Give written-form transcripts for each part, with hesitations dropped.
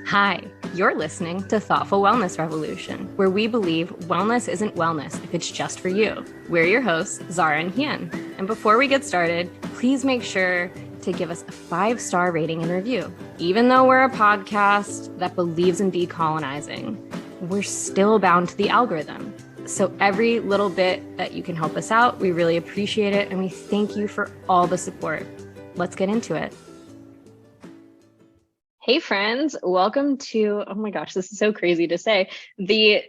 Hi, you're listening to Thoughtful Wellness Revolution, where we believe wellness isn't wellness if it's just for you. We're your hosts, Zara and Hien. And before we get started, please make sure to give us a 5-star rating and review. Even though we're a podcast that believes in decolonizing, we're still bound to the algorithm. So every little bit that you can help us out, we really appreciate it. And we thank you for all the support. Let's get into it. Hey friends, welcome to, oh my gosh, this is so crazy to say, the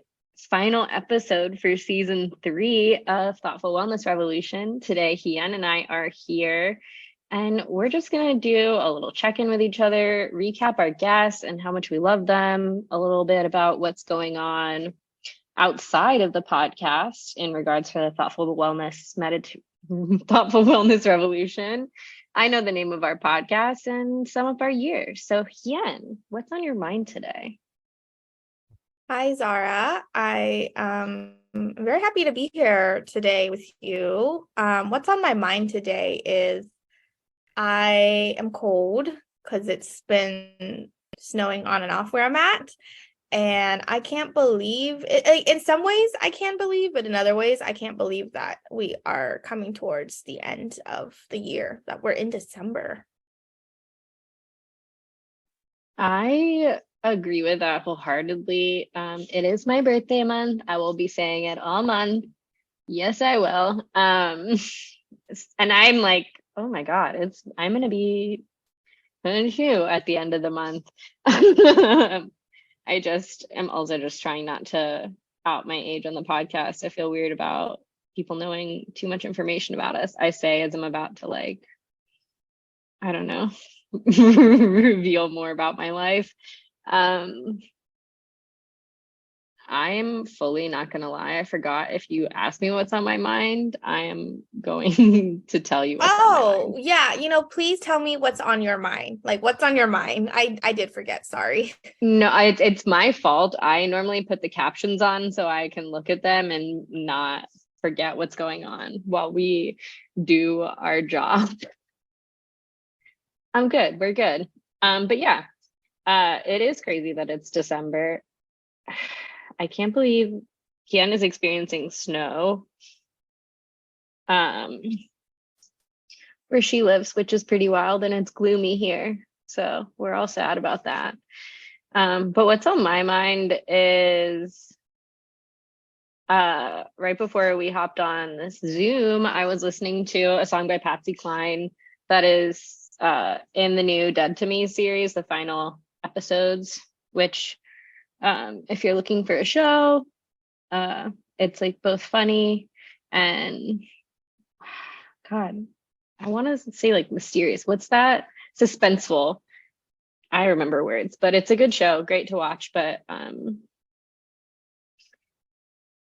final episode for season 3 of Thoughtful Wellness Revolution. Today, Hien and I are here and we're just gonna do a little check-in with each other, recap our guests and how much we love them, a little bit about what's going on outside of the podcast in regards to the Thoughtful Wellness Revolution. I know the name of our podcast and some of our years. So Hien, what's on your mind today? Hi, Zara. I am very happy to be here today with you. What's on my mind today is I am cold because it's been snowing on and off where I'm at. And I can't believe it. Like, in some ways, I can believe, but in other ways, I can't believe that we are coming towards the end of the year, that we're in December. I agree with that wholeheartedly. It is my birthday month. I will be saying it all month. Yes, I will. And I'm like, oh my God, I'm gonna be 22 at the end of the month. I just am also just trying not to out my age on the podcast. I feel weird about people knowing too much information about us. I say as I'm about to I don't know, reveal more about my life. I'm fully not gonna lie. I forgot. If you ask me what's on my mind, I am going to tell you what's on my mind. Yeah, please tell me what's on your mind. Like, what's on your mind? I did forget, sorry. No, it's my fault. I normally put the captions on so I can look at them and not forget what's going on while we do our job. I'm good. We're good. But yeah, it is crazy that it's December. I can't believe Hien is experiencing snow where she lives, which is pretty wild, and it's gloomy here. So we're all sad about that. But what's on my mind is right before we hopped on this Zoom, I was listening to a song by Patsy Cline that is in the new Dead to Me series, the final episodes, which if you're looking for a show, it's like both funny and God, I want to say like mysterious. What's that? Suspenseful. I remember words, but it's a good show, great to watch. But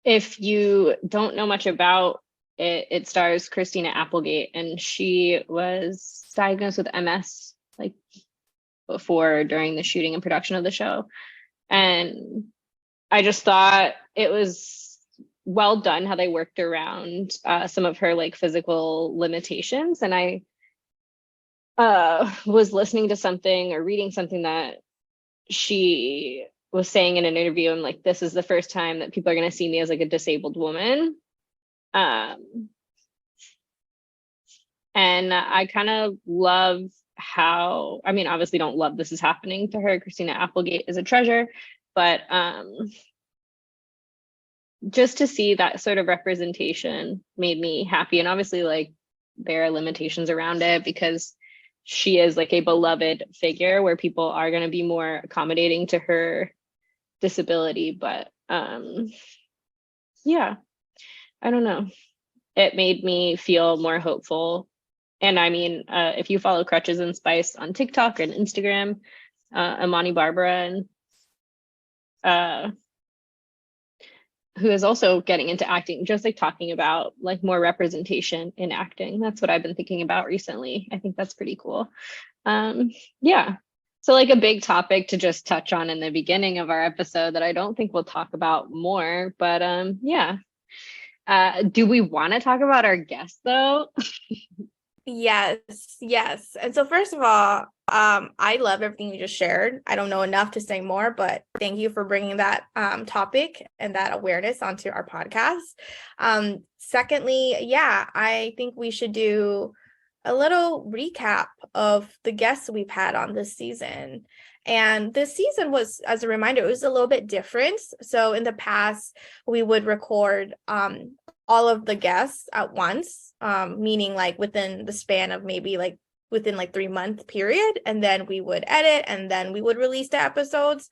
if you don't know much about it, it stars Christina Applegate, and she was diagnosed with MS like during the shooting and production of the show. And I just thought it was well done how they worked around some of her like physical limitations. And I was listening to something or reading something that she was saying in an interview, and like, this is the first time that people are going to see me as like a disabled woman. And I kind of love how, I mean, obviously don't love this is happening to her. Christina Applegate is a treasure, but just to see that sort of representation made me happy. And obviously like there are limitations around it because she is like a beloved figure where people are going to be more accommodating to her disability. But yeah, I don't know. It made me feel more hopeful. And I mean, if you follow Crutches and Spice on TikTok and Instagram, Amani Barbara, and who is also getting into acting, just like talking about like more representation in acting. That's what I've been thinking about recently. I think that's pretty cool. Yeah. So like a big topic to just touch on in the beginning of our episode that I don't think we'll talk about more, but yeah. Do we want to talk about our guest though? Yes, yes. And so first of all, I love everything you just shared. I don't know enough to say more, but thank you for bringing that topic and that awareness onto our podcast. Secondly, yeah, I think we should do a little recap of the guests we've had on this season. And this season was, as a reminder, it was a little bit different. So in the past, we would record all of the guests at once, meaning like within the span of maybe like within like 3 month period, and then we would edit and then we would release the episodes.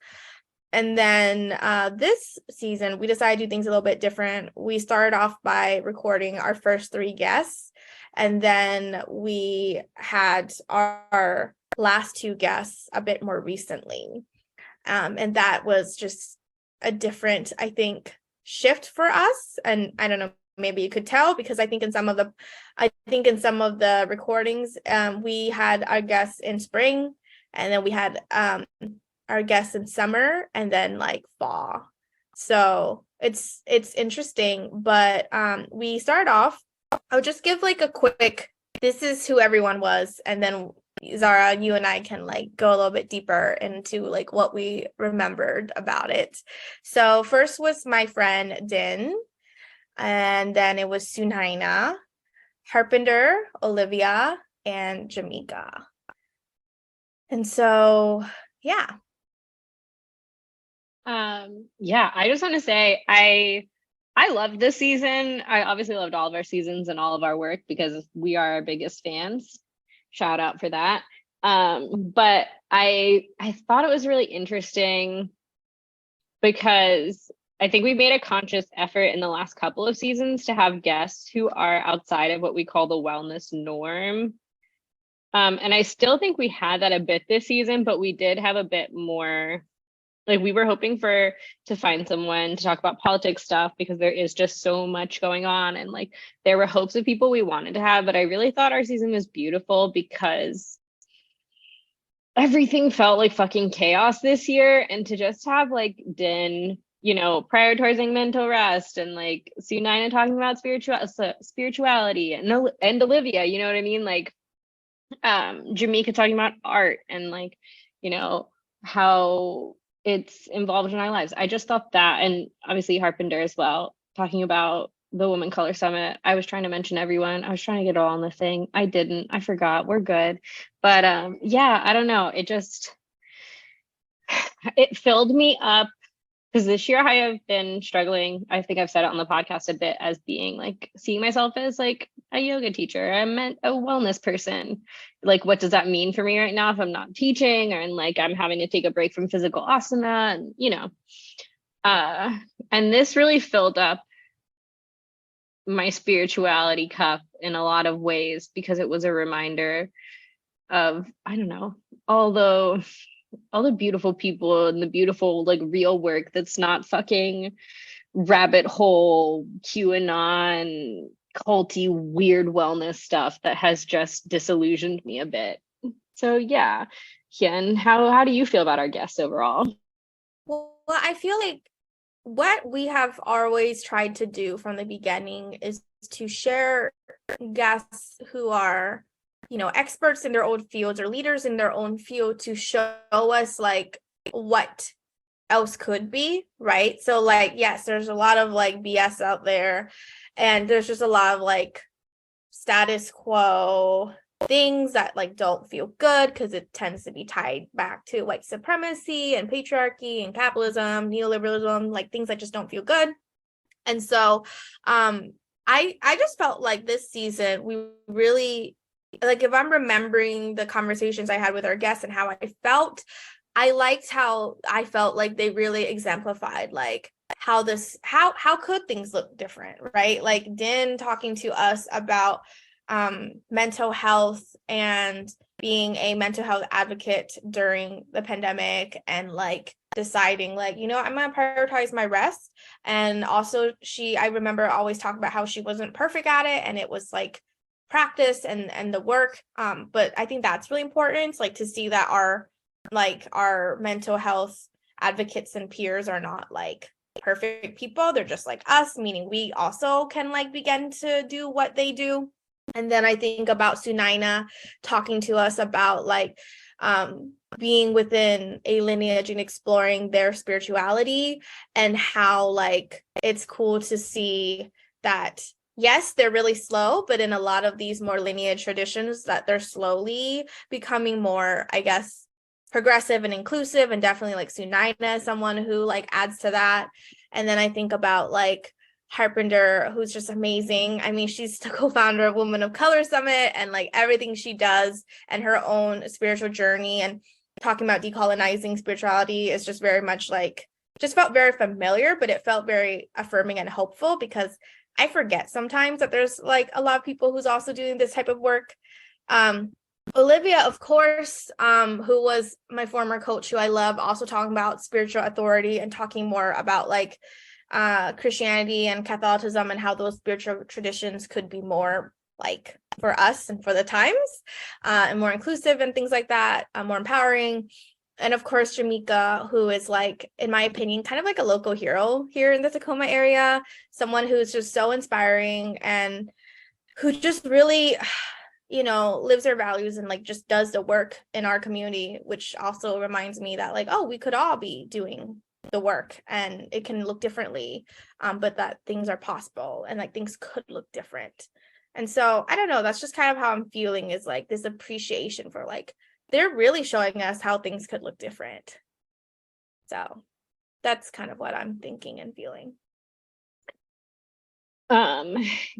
And then this season we decided to do things a little bit different. We started off by recording our first 3 guests, and then we had our last 2 guests a bit more recently. And that was just a different, I think, shift for us. And I don't know, maybe you could tell, because I think in some of the recordings, we had our guests in spring, and then we had our guests in summer, and then like fall. So it's interesting. But we start off, I'll just give like a quick, this is who everyone was, and then Zara, you and I can like go a little bit deeper into like what we remembered about it. So first was my friend Din, and then it was Sunaina, Harpinder, Olivia, and Jamaica. And so, yeah. Yeah, I just want to say I loved this season. I obviously loved all of our seasons and all of our work because we are our biggest fans. Shout out for that. But I thought it was really interesting because I think we made a conscious effort in the last couple of seasons to have guests who are outside of what we call the wellness norm. And I still think we had that a bit this season, but we did have a bit more, like we were hoping to find someone to talk about politics stuff because there is just so much going on, and like there were hopes of people we wanted to have, but I really thought our season was beautiful because everything felt like fucking chaos this year. And to just have like Din, prioritizing mental rest, and like Sunaina talking about spirituality, and Olivia, you know what I mean? Like Jamaica talking about art, and like, how it's involved in our lives. I just thought that, and obviously Harpinder as well, talking about the Women Color Summit. I was trying to mention everyone. I was trying to get it all on the thing. I didn't. I forgot. We're good. But yeah, I don't know. It filled me up because this year I have been struggling. I think I've said it on the podcast a bit as being like seeing myself as like a yoga teacher. I meant a wellness person. Like, what does that mean for me right now if I'm not teaching, or and like I'm having to take a break from physical asana, and and this really filled up my spirituality cup in a lot of ways because it was a reminder of, I don't know, although all the beautiful people and the beautiful like real work that's not fucking rabbit hole QAnon culty weird wellness stuff that has just disillusioned me a bit. So yeah. Hien, how do you feel about our guests overall? Well, I feel like what we have always tried to do from the beginning is to share guests who are, experts in their own fields or leaders in their own field, to show us like what else could be, right? So like, yes, there's a lot of like BS out there, and there's just a lot of like status quo things that like don't feel good because it tends to be tied back to white supremacy and patriarchy and capitalism, neoliberalism, like things that just don't feel good. And so I just felt like this season we really, like, if I'm remembering the conversations I had with our guests and how I felt, I liked how I felt like they really exemplified like how could things look different, right? Like Din talking to us about mental health and being a mental health advocate during the pandemic, and like deciding like, I'm going to prioritize my rest. And also I remember always talking about how she wasn't perfect at it, and it was like practice and the work. But I think that's really important, like to see that our mental health advocates and peers are not like perfect people. They're just like us, meaning we also can like begin to do what they do. And then I think about Sunaina talking to us about like being within a lineage and exploring their spirituality, and how like it's cool to see that yes, they're really slow, but in a lot of these more lineage traditions that they're slowly becoming more, I guess, progressive and inclusive, and definitely like Sunaina is someone who like adds to that. And then I think about like Harpinder, who's just amazing. I mean, she's the co-founder of Women of Color Summit, and like everything she does and her own spiritual journey and talking about decolonizing spirituality is just very much like, just felt very familiar, but it felt very affirming and hopeful, because I forget sometimes that there's like a lot of people who's also doing this type of work. Olivia, of course, who was my former coach, who I love, also talking about spiritual authority and talking more about like Christianity and Catholicism and how those spiritual traditions could be more like for us and for the times, and more inclusive and things like that, more empowering. And of course, Jamika, who is like, in my opinion, kind of like a local hero here in the Tacoma area, someone who's just so inspiring and who just really, lives their values and like just does the work in our community, which also reminds me that like, oh, we could all be doing the work and it can look differently, but that things are possible and like things could look different. And so I don't know, that's just kind of how I'm feeling, is like this appreciation for like, they're really showing us how things could look different. So that's kind of what I'm thinking and feeling.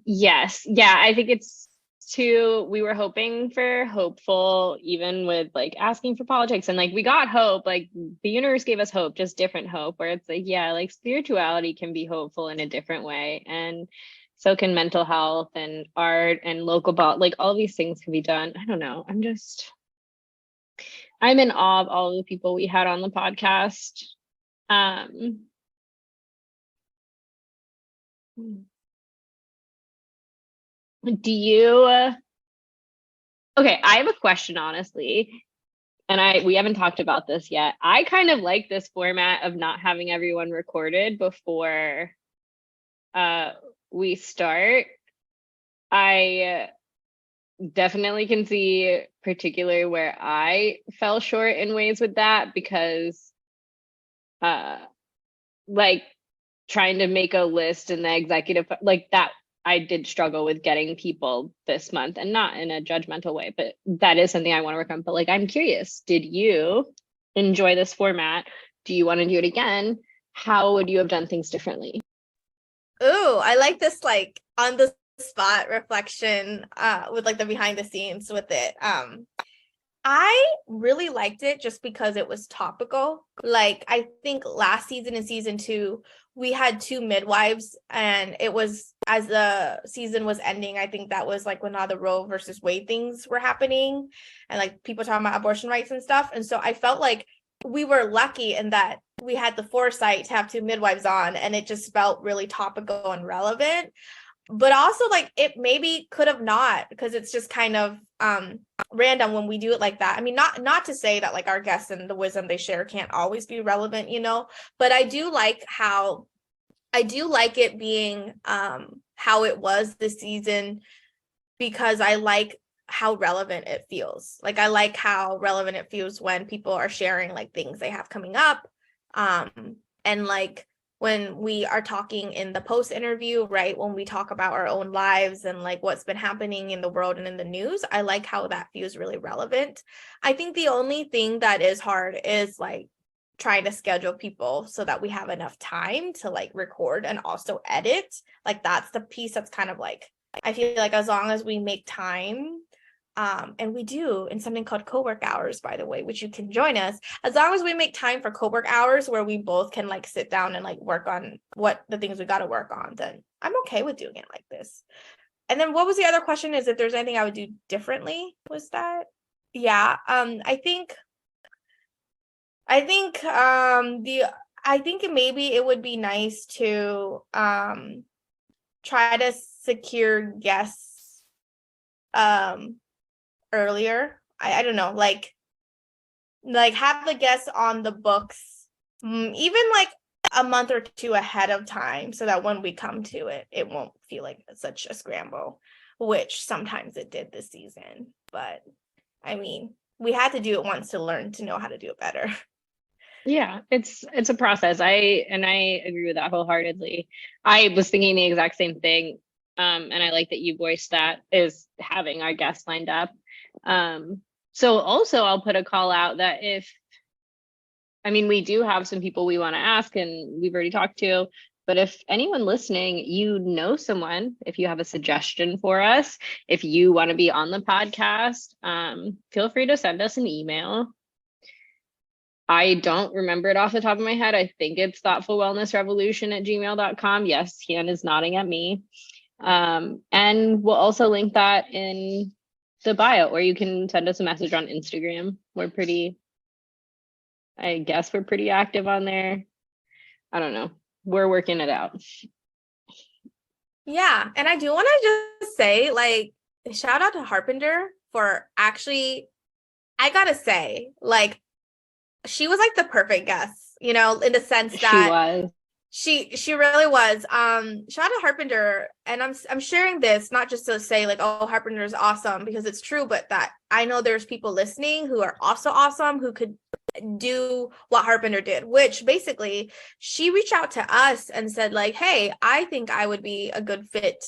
Yes. Yeah, I think it's we were hoping for hopeful, even with like asking for politics, and like we got hope, like the universe gave us hope, just different hope, where it's like, yeah, like spirituality can be hopeful in a different way, and so can mental health and art and local like all these things can be done. I don't know, I'm in awe of all of the people we had on the podcast. Do you okay, I have a question, honestly, and we haven't talked about this yet. I kind of like this format of not having everyone recorded before we start. I definitely can see particularly where I fell short in ways with that, because like trying to make a list in the executive like that, I did struggle with getting people this month, and not in a judgmental way, but that is something I want to work on. But like, I'm curious, did you enjoy this format? Do you want to do it again? How would you have done things differently? Ooh, I like this like on the spot reflection with like the behind the scenes with it. I really liked it just because it was topical. Like I think last season and season 2, we had 2 midwives, and it was as the season was ending, I think that was like when all the Roe versus Wade things were happening and like people talking about abortion rights and stuff. And so I felt like we were lucky in that we had the foresight to have 2 midwives on, and it just felt really topical and relevant. But also like it maybe could have not, because it's just kind of random when we do it like that. I mean, not to say that like our guests and the wisdom they share can't always be relevant, but I do like it being how it was this season, because I like how relevant it feels. Like I like how relevant it feels when people are sharing like things they have coming up, and like when we are talking in the post interview, right? When we talk about our own lives and like what's been happening in the world and in the news, I like how that feels really relevant. I think the only thing that is hard is like trying to schedule people so that we have enough time to like record and also edit. Like that's the piece that's kind of like, I feel like as long as we make time, and we do in something called co-work hours, by the way, which you can join us, as long as we make time for co-work hours where we both can like sit down and like work on what the things we got to work on, then I'm okay with doing it like this. And then what was the other question, is if there's anything I would do differently? Was that? Yeah. I think maybe it would be nice to try to secure guests earlier. I don't know, like have the guests on the books, even like a month or 2 ahead of time, so that when we come to it, it won't feel like such a scramble. which sometimes it did this season. But I mean, we had to do it once to learn to know how to do it better. Yeah, it's a process. I agree with that wholeheartedly. I was thinking the exact same thing. And I like that you voiced that is having our guests lined up. So also I'll put a call out that if, I mean, we do have some people we want to ask and we've already talked to, but if anyone listening, you know someone, if you have a suggestion for us, if you want to be on the podcast, feel free to send us an email. I don't remember it off the top of my head. I think it's thoughtfulwellnessrevolution@gmail.com. Yes, Kian is nodding at me. And we'll also link that in the bio, or you can send us a message on Instagram. I guess we're pretty active on there. I don't know. We're working it out. Yeah, and I do want to just say, like, shout out to Harpender for actually, I gotta say, like, she was like the perfect guest, in the sense that she really was. Shout out to Harpender, and I'm sharing this not just to say like, oh, Harpender is awesome, because it's true, but that I know there's people listening who are also awesome, who could do what Harpender did, which basically she reached out to us and said like, hey, I think I would be a good fit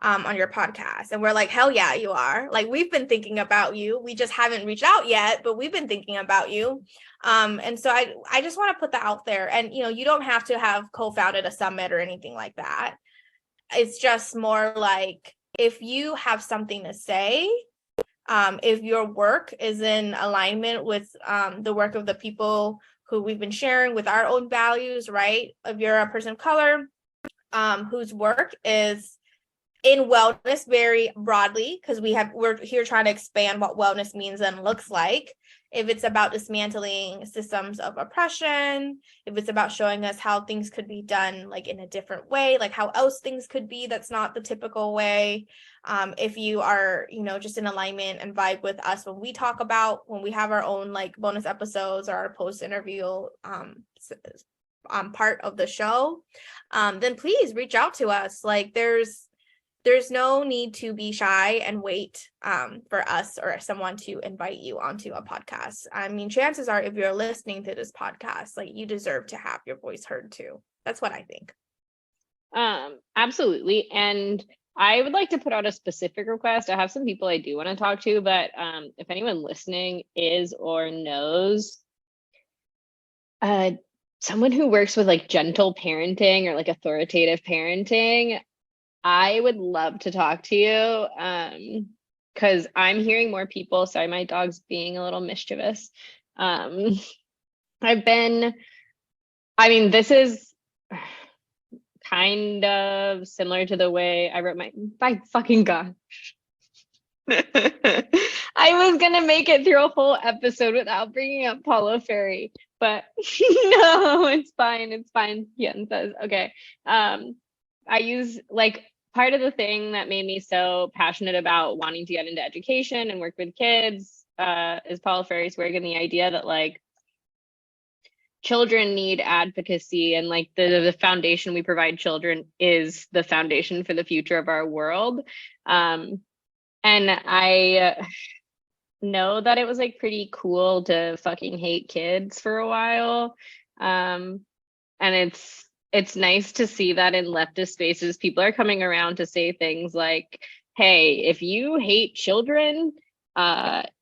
on your podcast. And we're like, hell yeah, you are. Like, we've been thinking about you. We just haven't reached out yet, but we've been thinking about you. And so I just want to put that out there. And, you don't have to have co-founded a summit or anything like that. It's just more like, if you have something to say, if your work is in alignment with the work of the people who we've been sharing with our own values, right? If you're a person of color whose work is in wellness very broadly, because we're here trying to expand what wellness means and looks like. If it's about dismantling systems of oppression, if it's about showing us how things could be done like in a different way, like how else things could be that's not the typical way. If you are, just in alignment and vibe with us when we have our own like bonus episodes or our post interview part of the show, then please reach out to us. Like, there's no need to be shy and wait for us or someone to invite you onto a podcast. I mean, chances are, if you're listening to this podcast, like, you deserve to have your voice heard too. That's what I think. Absolutely. And I would like to put out a specific request. I have some people I do want to talk to, but if anyone listening is or knows someone who works with like gentle parenting or like authoritative parenting, I would love to talk to you, because I'm hearing more people. Sorry, my dog's being a little mischievous. This is kind of similar to the way I wrote my fucking gosh. I was gonna make it through a whole episode without bringing up Paulo Ferry, but no, it's fine. Yen says, okay. I use like part of the thing that made me so passionate about wanting to get into education and work with kids is Paulo Ferry's work, and the idea that like children need advocacy, and like the foundation we provide children is the foundation for the future of our world. And I know that it was like pretty cool to fucking hate kids for a while. And it's nice to see that in leftist spaces, people are coming around to say things like, hey, if you hate children,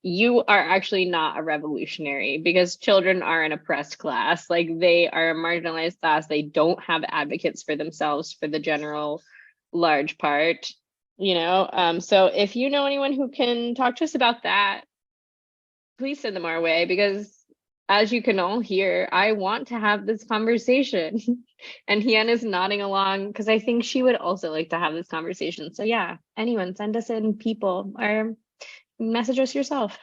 you are actually not a revolutionary, because children are an oppressed class. Like, they are a marginalized class. They don't have advocates for themselves for the general large part, so if you know anyone who can talk to us about that, please send them our way, because as you can all hear, I want to have this conversation. And Hien is nodding along because I think she would also like to have this conversation. So yeah, anyone, send us in people or message us yourself.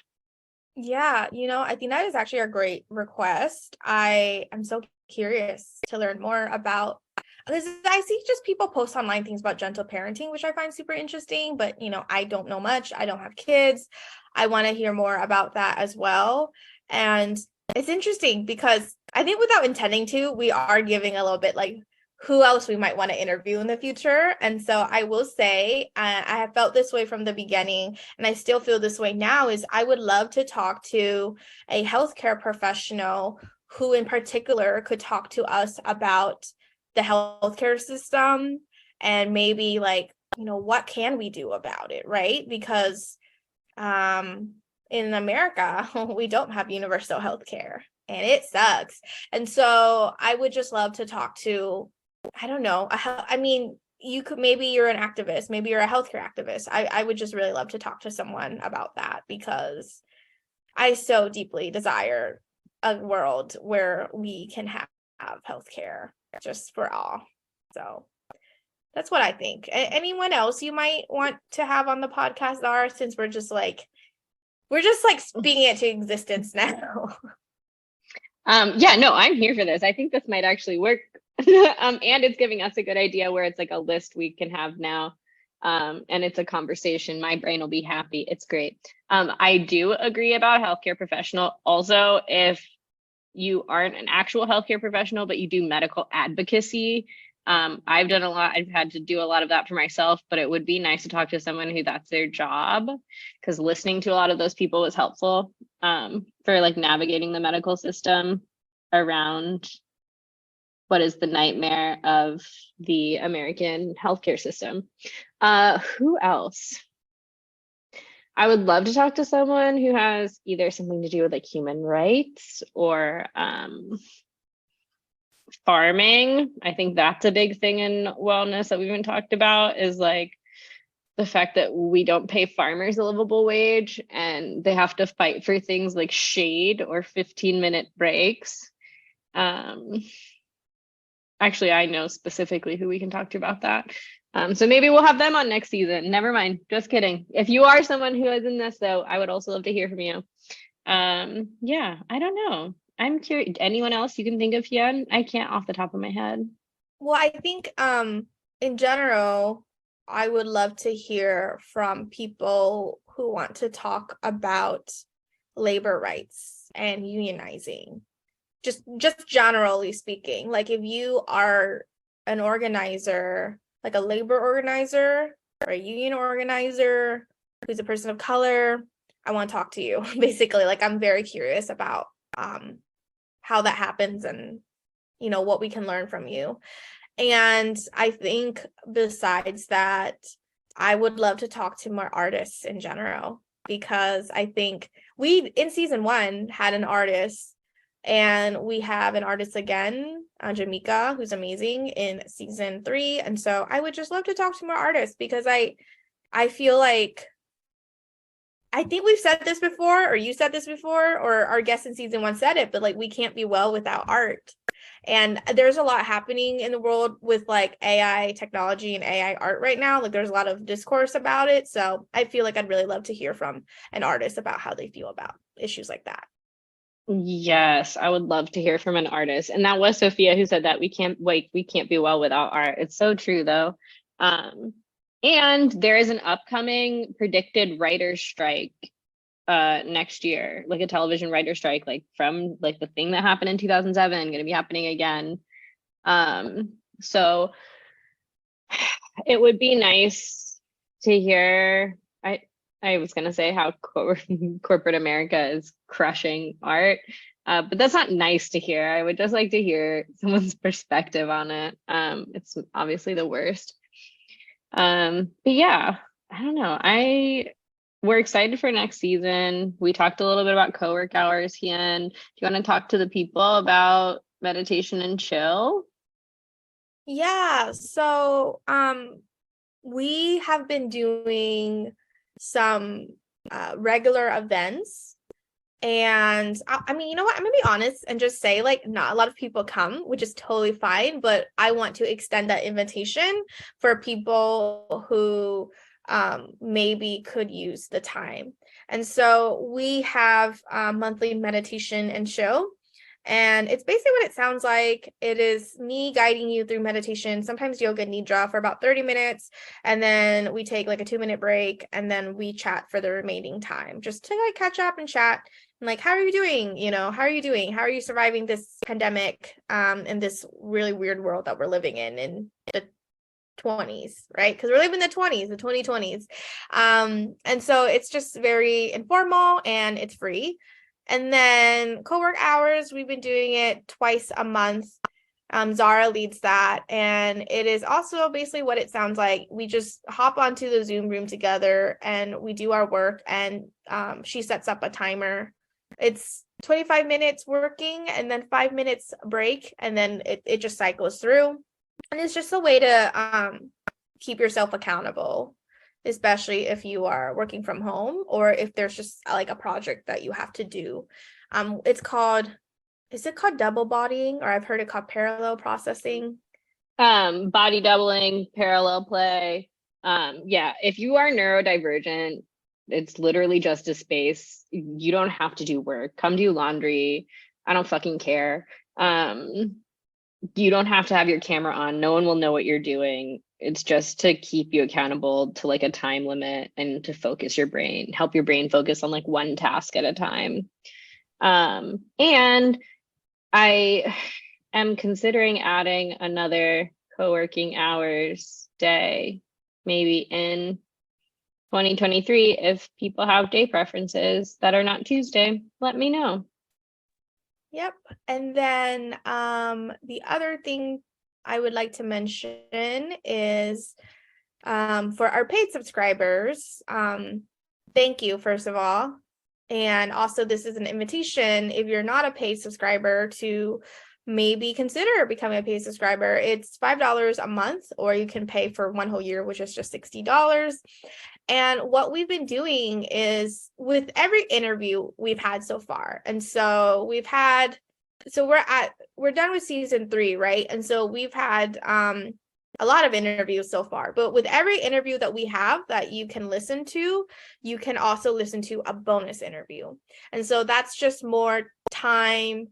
Yeah, I think that is actually a great request. I am so curious to learn more about, because I see just people post online things about gentle parenting, which I find super interesting, but I don't know much. I don't have kids. I want to hear more about that as well. And it's interesting because I think without intending to, we are giving a little bit like who else we might want to interview in the future. And so I will say, I have felt this way from the beginning, and I still feel this way now, is I would love to talk to a healthcare professional who in particular could talk to us about the healthcare system and maybe like, what can we do about it, right? Because in America, we don't have universal healthcare and it sucks. And so I would just love to talk to, I don't know, you could, maybe you're an activist, maybe you're a healthcare activist. I would just really love to talk to someone about that, because I so deeply desire a world where we can have healthcare just for all. So that's what I think. Anyone else you might want to have on the podcast, Zara, since we're just like speaking it to existence now. Yeah, no, I'm here for this. I think this might actually work. And it's giving us a good idea where it's like a list we can have now. And it's a conversation. My brain will be happy. It's great. I do agree about healthcare professional. Also, if you aren't an actual healthcare professional, but you do medical advocacy, I've done a lot. I've had to do a lot of that for myself, but it would be nice to talk to someone who that's their job, because listening to a lot of those people was helpful for like navigating the medical system around what is the nightmare of the American healthcare system. Who else? I would love to talk to someone who has either something to do with like human rights or farming. I think that's a big thing in wellness that we haven't talked about, is like the fact that we don't pay farmers a livable wage and they have to fight for things like shade or 15-minute breaks. Actually, I know specifically who we can talk to about that. So maybe we'll have them on next season. Never mind. Just kidding. If you are someone who is in this, though, I would also love to hear from you. Yeah, I don't know. I'm curious. Anyone else you can think of, Hien? I can't off the top of my head. Well, I think in general, I would love to hear from people who want to talk about labor rights and unionizing. Just generally speaking, like if you are an organizer, like a labor organizer or a union organizer who's a person of color, I want to talk to you. Basically, like I'm very curious about how that happens and what we can learn from you. And I think besides that, I would love to talk to more artists in general, because I think we in season 1 had an artist, and we have an artist again, Jamaica, who's amazing, in season 3. And so I would just love to talk to more artists, because I feel like, I think we've said this before, or you said this before, or our guest in season 1 said it, but like we can't be well without art. And there's a lot happening in the world with like AI technology and AI art right now. Like there's a lot of discourse about it. So I feel like I'd really love to hear from an artist about how they feel about issues like that. Yes, I would love to hear from an artist. And that was Sophia who said that we can't be well without art. It's so true though. And there is an upcoming predicted writer's strike next year, like a television writer strike, like from like the thing that happened in 2007 going to be happening again. So it would be nice to hear. I was going to say how corporate America is crushing art, but that's not nice to hear. I would just like to hear someone's perspective on it. It's obviously the worst. But yeah, I don't know. We're excited for next season. We talked a little bit about co-work hours, Hien. Do you want to talk to the people about meditation and chill? Yeah, so we have been doing some regular events, and I mean, you know what, I'm gonna be honest and just say like not a lot of people come, which is totally fine, but I want to extend that invitation for people who maybe could use the time. And so we have monthly meditation and chill, And it's basically what it sounds like. It is me guiding you through meditation, sometimes yoga nidra for about 30 minutes. And then we take like a 2-minute break and then we chat for the remaining time just to like catch up and chat. And like, how are you doing? How are you doing? How are you surviving this pandemic in this really weird world that we're living in the 20s, right? Because we're living in the 20s, the 2020s. And so it's just very informal and it's free. And then co-work hours, we've been doing it twice a month. Zara leads that. And it is also basically what it sounds like. We just hop onto the Zoom room together and we do our work, and she sets up a timer. It's 25 minutes working and then 5 minutes break, and then it just cycles through. And it's just a way to keep yourself accountable, especially if you are working from home or if there's just like a project that you have to do. Is it called double bodying, or I've heard it called parallel processing? Body doubling, parallel play. Yeah, if you are neurodivergent, it's literally just a space. You don't have to do work. Come do laundry. I don't fucking care. You don't have to have your camera on. No one will know what you're doing. It's just to keep you accountable to like a time limit and to focus your brain, help your brain focus on like one task at a time. And I am considering adding another co-working hours day, maybe in 2023. If people have day preferences that are not Tuesday, let me know. Yep. And then the other thing I would like to mention is for our paid subscribers, thank you, first of all. And also, this is an invitation, if you're not a paid subscriber, to maybe consider becoming a paid subscriber. It's $5 a month, or you can pay for one whole year, which is just $60. And what we've been doing is with every interview we've had so far. And so we're done with season 3, right? And so we've had a lot of interviews so far, but with every interview that we have that you can listen to, you can also listen to a bonus interview. And so that's just more time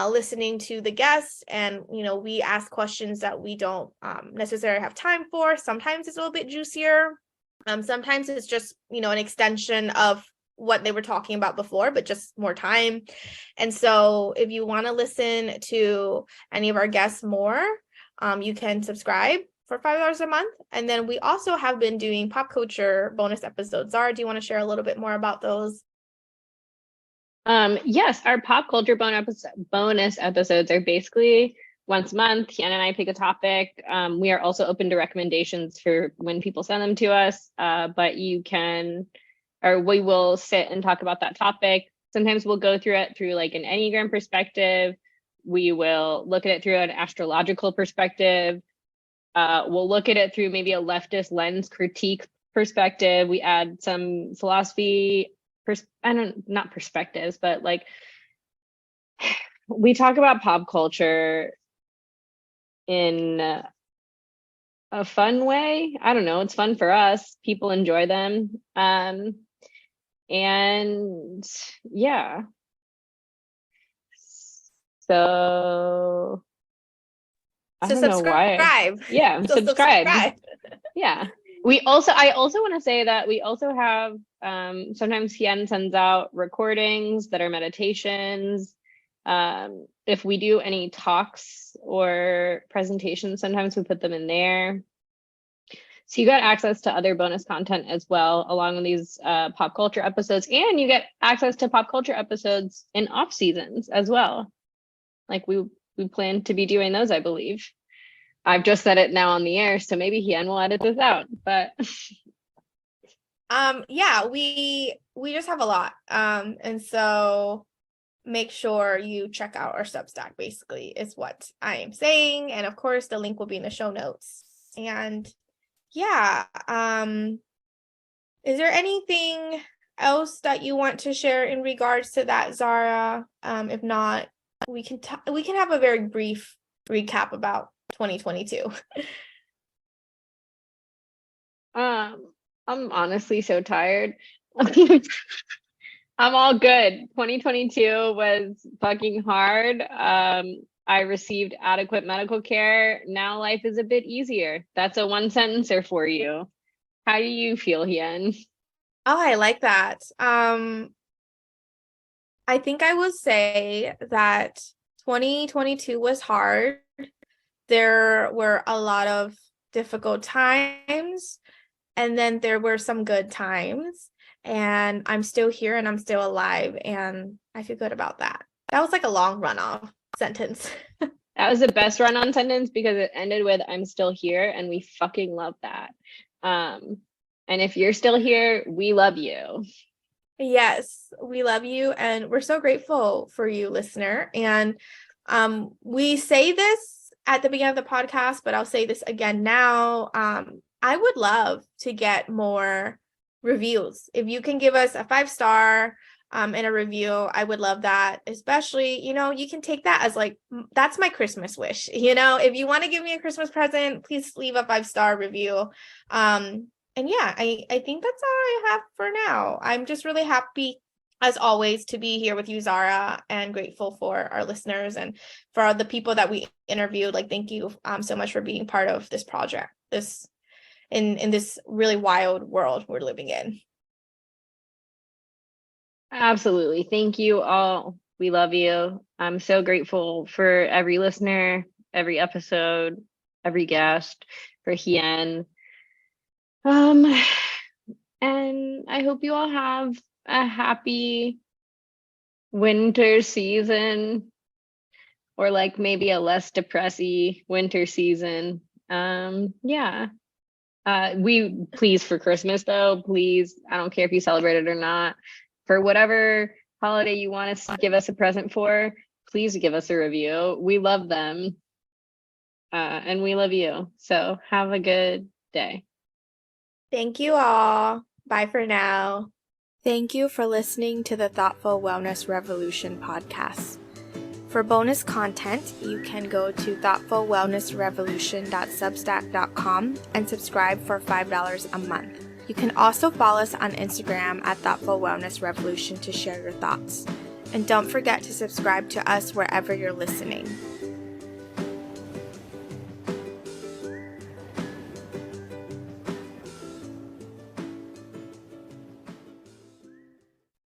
listening to the guests, and we ask questions that we don't necessarily have time for. Sometimes it's a little bit juicier. Sometimes it's just an extension of what they were talking about before, but just more time. And so if you want to listen to any of our guests more, you can subscribe for $5 a month. And then we also have been doing pop culture bonus episodes. Zara, do you want to share a little bit more about those? Yes, our pop culture bonus episodes are basically once a month. Hien and I pick a topic. We are also open to recommendations for when people send them to us, but we will sit and talk about that topic. Sometimes we'll go through it through like an Enneagram perspective. We will look at it through an astrological perspective. We'll look at it through maybe a leftist lens critique perspective. We add some philosophy, not perspectives, but like we talk about pop culture in a fun way. I don't know. It's fun for us. People enjoy them. And yeah. So I don't know why. Yeah, So subscribe. Yeah. I also want to say that we also have sometimes Hien sends out recordings that are meditations. If we do any talks or presentations, sometimes we put them in there. So you got access to other bonus content as well, along with these pop culture episodes, and you get access to pop culture episodes in off seasons as well. Like we plan to be doing those, I believe. I've just said it now on the air, so maybe Hien will edit this out, but yeah, we just have a lot. And so make sure you check out our Substack, basically, is what I am saying. And of course, the link will be in the show notes. And yeah, is there anything else that you want to share in regards to that, Zara? If not, we can have a very brief recap about 2022. I'm honestly so tired. I'm all good. 2022 was fucking hard. I received adequate medical care. Now life is a bit easier. That's a one sentencer for you. How do you feel, Hien? Oh, I like that. I think I will say that 2022 was hard. There were a lot of difficult times, and then there were some good times. And I'm still here and I'm still alive, and I feel good about that. That was like a long runoff sentence. That was the best run-on sentence because it ended with "I'm still here," and we fucking love that. And if you're still here, we love you. Yes, we love you and we're so grateful for you, listener. And we say this at the beginning of the podcast, but I'll say this again now. I would love to get more reviews. If you can give us a 5-star and a review, I would love that. Especially, you can take that as like, that's my Christmas wish. If you want to give me a Christmas present, please leave a 5-star review. And yeah, I think that's all I have for now. I'm just really happy, as always, to be here with you, Zara, and grateful for our listeners and for all the people that we interviewed. Like, thank you so much for being part of this project, in this really wild world we're living in. Absolutely. Thank you all. We love you. I'm so grateful for every listener, every episode, every guest, for Hien. And I hope you all have a happy winter season, or like maybe a less depressy winter season. Yeah. We please, for Christmas though, please, I don't care if you celebrate it or not, for whatever holiday you want us to give us a present for, please give us a review. We love them. And we love you. So have a good day. Thank you all. Bye for now. Thank you for listening to the Thoughtful Wellness Revolution podcast. For bonus content, you can go to thoughtfulwellnessrevolution.substack.com and subscribe for $5 a month. You can also follow us on Instagram at Thoughtful Wellness Revolution to share your thoughts. And don't forget to subscribe to us wherever you're listening.